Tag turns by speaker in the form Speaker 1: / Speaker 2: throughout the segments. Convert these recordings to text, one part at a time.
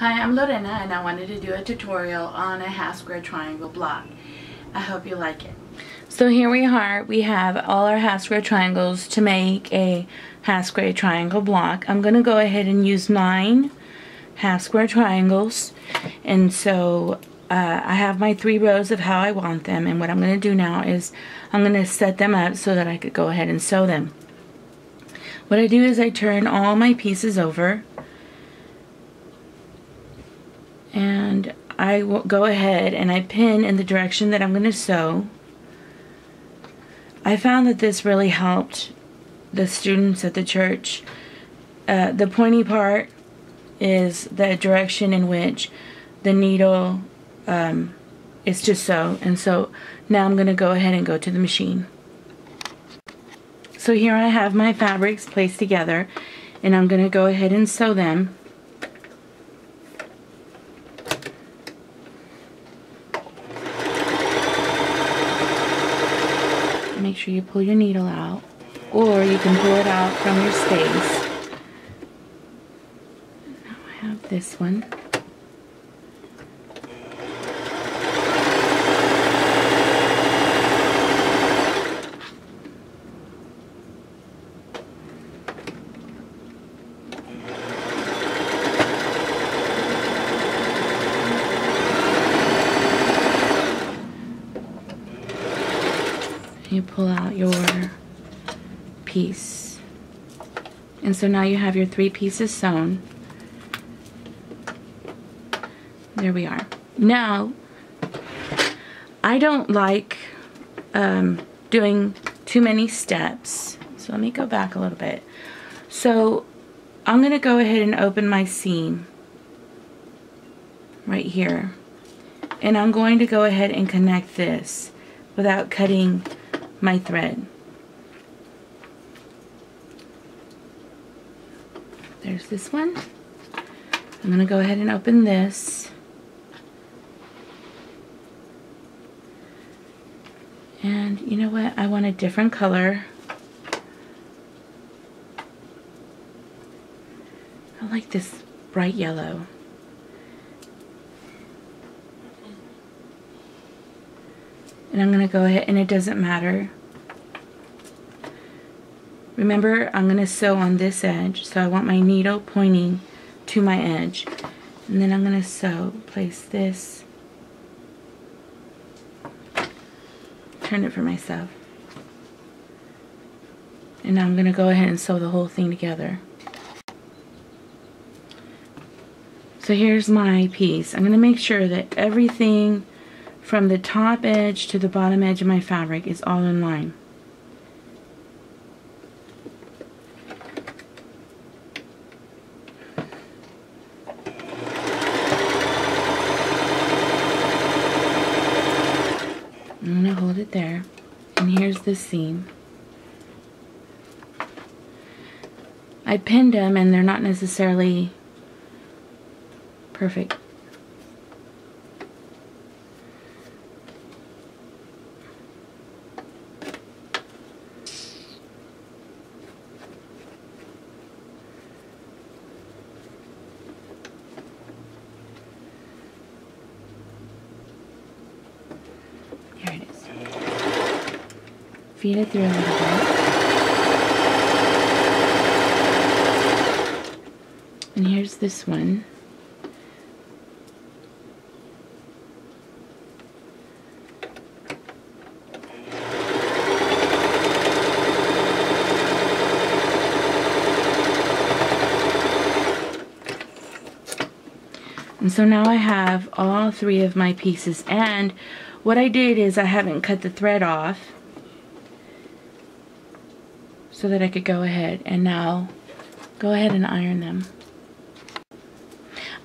Speaker 1: Hi, I'm Lorena and I wanted to do a tutorial on a half square triangle block. I hope you like it. So here we are. We have all our half square triangles to make a half square triangle block. I'm going to go ahead and use 9 half square triangles. And so I have my 3 rows of how I want them. And what I'm going to do now is I'm going to set them up so that I could go ahead and sew them. What I do is I turn all my pieces over. And I will go ahead and I pin in the direction that I'm going to sew. I found that this really helped the students at the church. The pointy part is the direction in which the needle is to sew. And so now I'm going to go ahead and go to the machine. So here I have my fabrics placed together and I'm going to go ahead and sew them. Make sure you pull your needle out, or you can pull it out from your space. Now I have this one. You pull out your piece, and so now you have your 3 pieces sewn. There we are. Now I don't like doing too many steps, so let me go back a little bit. So I'm gonna go ahead and open my seam right here, and I'm going to go ahead and connect this without cutting my thread. There's this one. I'm going to go ahead and open this. And you know what? I want a different color. I like this bright yellow. And I'm going to go ahead, and it doesn't matter. Remember, I'm going to sew on this edge, so I want my needle pointing to my edge. And then I'm going to sew, place this, turn it for myself. And now I'm going to go ahead and sew the whole thing together. So here's my piece. I'm going to make sure that everything from the top edge to the bottom edge of my fabric is all in line. I'm going to hold it there, and here's the seam. I pinned them and they're not necessarily perfect. Here it is. Feed it through a little bit. And here's this one. And so now I have all 3 of my pieces, and what I did is I haven't cut the thread off so that I could go ahead and now go ahead and iron them.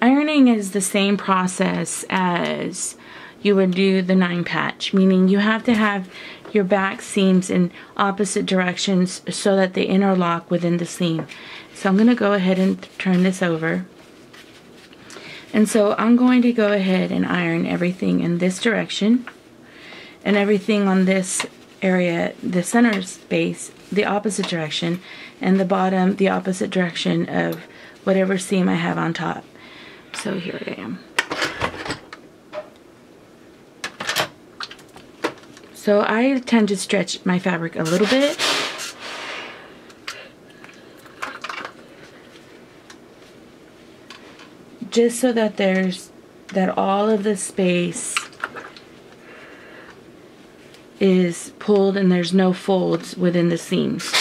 Speaker 1: Ironing is the same process as you would do the 9 patch, meaning you have to have your back seams in opposite directions so that they interlock within the seam. So I'm going to go ahead and turn this over. And so I'm going to go ahead and iron everything in this direction and everything on this area, the center space, the opposite direction, and the bottom the opposite direction of whatever seam I have on top. So here I am. So I tend to stretch my fabric a little bit. Just so that all of the space is pulled and there's no folds within the seams.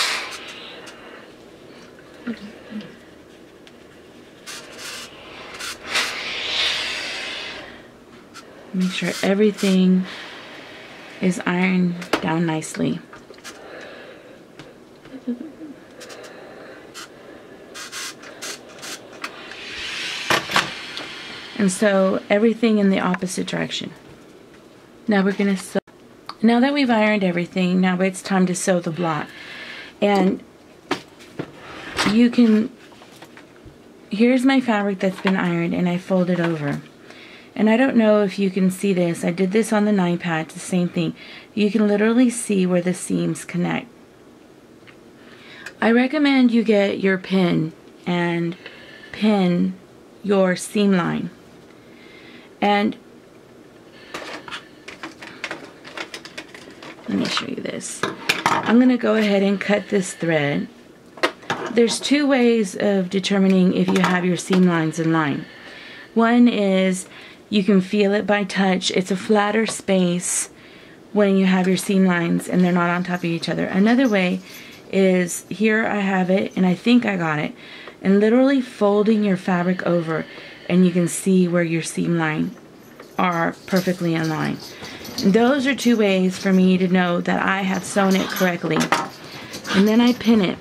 Speaker 1: Make sure everything is ironed down nicely. And sew everything in the opposite direction. Now we're going to sew. Now that we've ironed everything, now it's time to sew the block. And you can, here's my fabric that's been ironed and I fold it over. And I don't know if you can see this. I did this on the 9-pad, it's the same thing. You can literally see where the seams connect. I recommend you get your pin and pin your seam line. And let me show you this. I'm going to go ahead and cut this thread. There's two ways of determining if you have your seam lines in line. One is you can feel it by touch. It's a flatter space when you have your seam lines and they're not on top of each other. Another way is, here I have it and I think I got it, and literally folding your fabric over and you can see where your seam line are perfectly in line. And those are two ways for me to know that I have sewn it correctly. And then I pin it.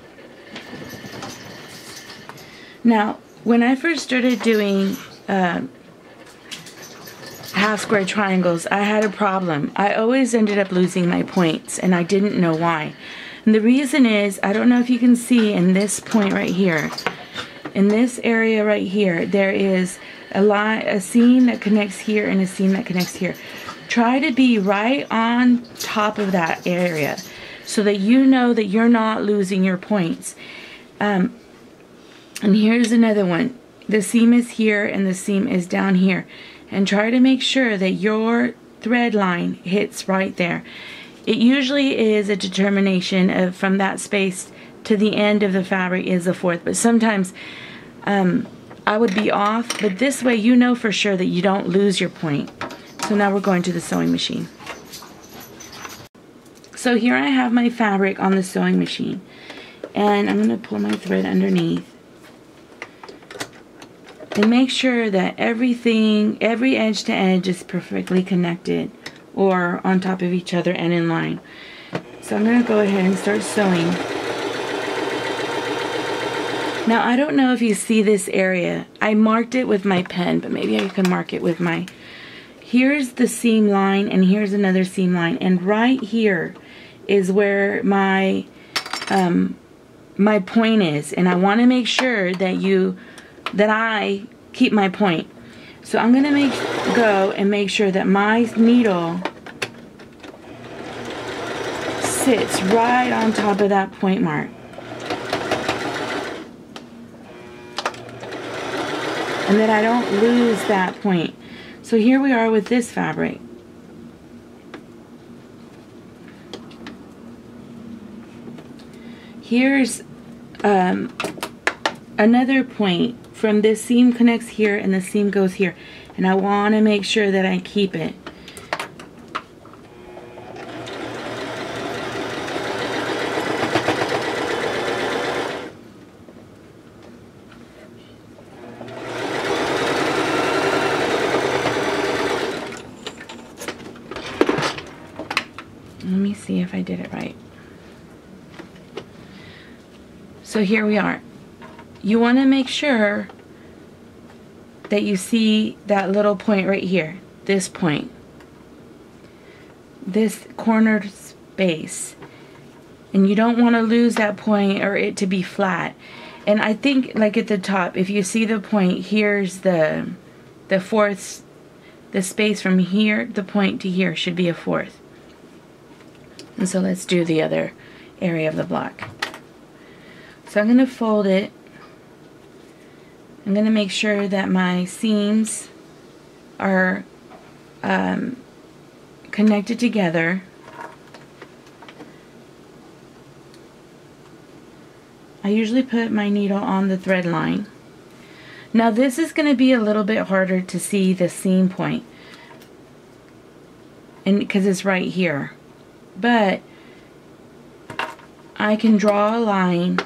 Speaker 1: Now, when I first started doing half square triangles, I had a problem. I always ended up losing my points and I didn't know why. And the reason is, I don't know if you can see in this point right here, in this area right here, there is a seam that connects here and a seam that connects here. Try to be right on top of that area so that you know that you're not losing your points. And here's another one. The seam is here and the seam is down here. And try to make sure that your thread line hits right there. It usually is a determination of from that space to the end of the fabric is a fourth, but sometimes I would be off, but this way you know for sure that you don't lose your point. So now we're going to the sewing machine. So here I have my fabric on the sewing machine, and I'm going to pull my thread underneath and make sure that everything, every edge to edge is perfectly connected or on top of each other and in line. So I'm going to go ahead and start sewing. Now I don't know if you see this area. I marked it with my pen, but maybe I can mark it with my... Here's the seam line and here's another seam line, and right here is where my my point is, and I want to make sure that I keep my point. So I'm gonna go and make sure that my needle sits right on top of that point mark. And that I don't lose that point. So here we are with this fabric. Here's another point. From this seam connects here and the seam goes here. And I want to make sure that I keep it. Let me see if I did it right. So here we are. You want to make sure that you see that little point right here, this point, this cornered space, and you don't want to lose that point or it to be flat. And I think, like at the top, if you see the point, here's the fourths, the space from here, the point to here should be a fourth. And so let's do the other area of the block. So I'm going to fold it I'm going to make sure that my seams are connected together. I usually put my needle on the thread line. Now this is going to be a little bit harder to see the seam point, and because it's right here, but I can draw a line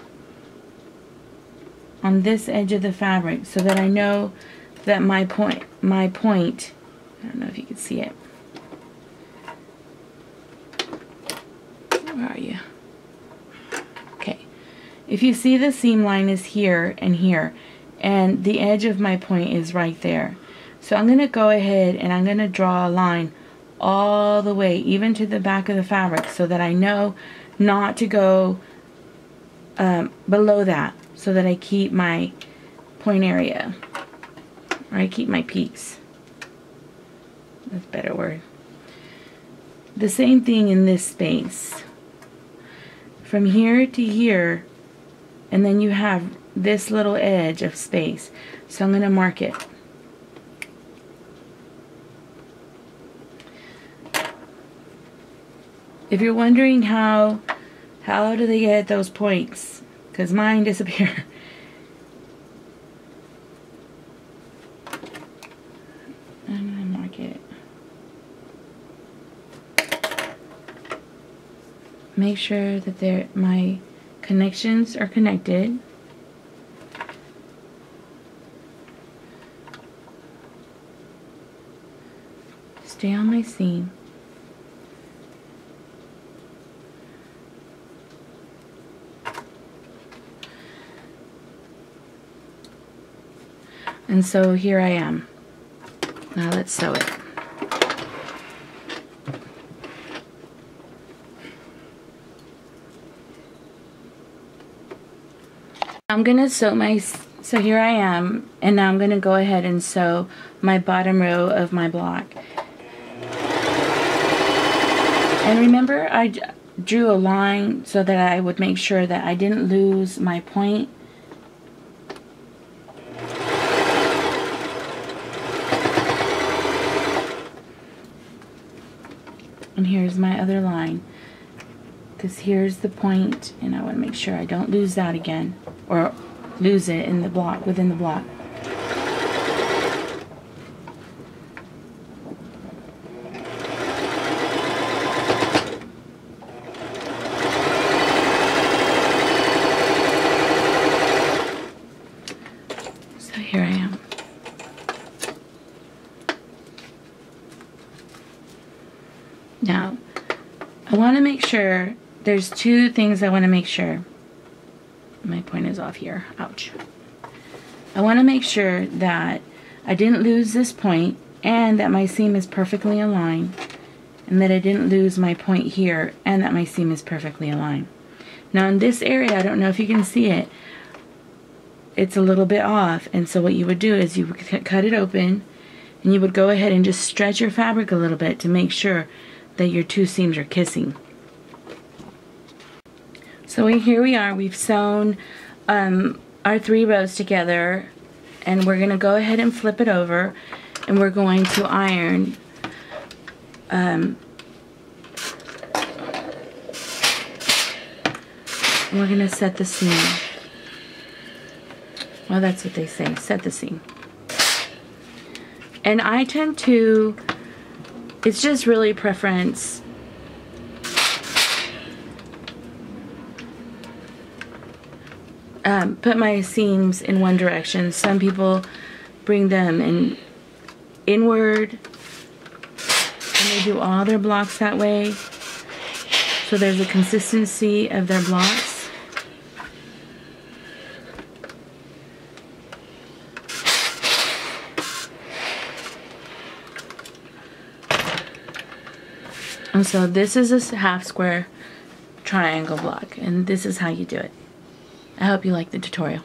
Speaker 1: on this edge of the fabric so that I know that my point, I don't know if you can see it. Where are you? Okay. If you see, the seam line is here and here, and the edge of my point is right there. So I'm going to go ahead and I'm going to draw a line all the way, even to the back of the fabric, so that I know not to go below that, so that I keep my point area, or I keep my peaks. That's a better word. The same thing in this space. From here to here, and then you have this little edge of space. So I'm going to mark it. If you're wondering how do they get those points, because mine disappear. I'm going to mark it. Make sure that my connections are connected. Stay on my seam. And so here I am. Now let's sew it. I'm gonna sew so here I am, and now I'm gonna go ahead and sew my bottom row of my block. And remember, I drew a line so that I would make sure that I didn't lose my point. And here's my other line, because here's the point, and I want to make sure I don't lose that again, or lose it in the block, within the block. So here I am. Now, I want to make sure, there's two things I want to make sure. My point is off here. Ouch. I want to make sure that I didn't lose this point, and that my seam is perfectly aligned, and that I didn't lose my point here, and that my seam is perfectly aligned. Now in this area, I don't know if you can see it, it's a little bit off, and so what you would do is you would cut it open, and you would go ahead and just stretch your fabric a little bit to make sure that your two seams are kissing. So here we are, we've sewn our 3 rows together, and we're going to go ahead and flip it over, and we're going to iron we're going to set the seam. Well, that's what they say, set the seam. And I tend to, it's just really preference. Put my seams in one direction. Some people bring them in inward, and they do all their blocks that way, so there's a consistency of their blocks. And so this is a half square triangle block, and this is how you do it. I hope you like the tutorial.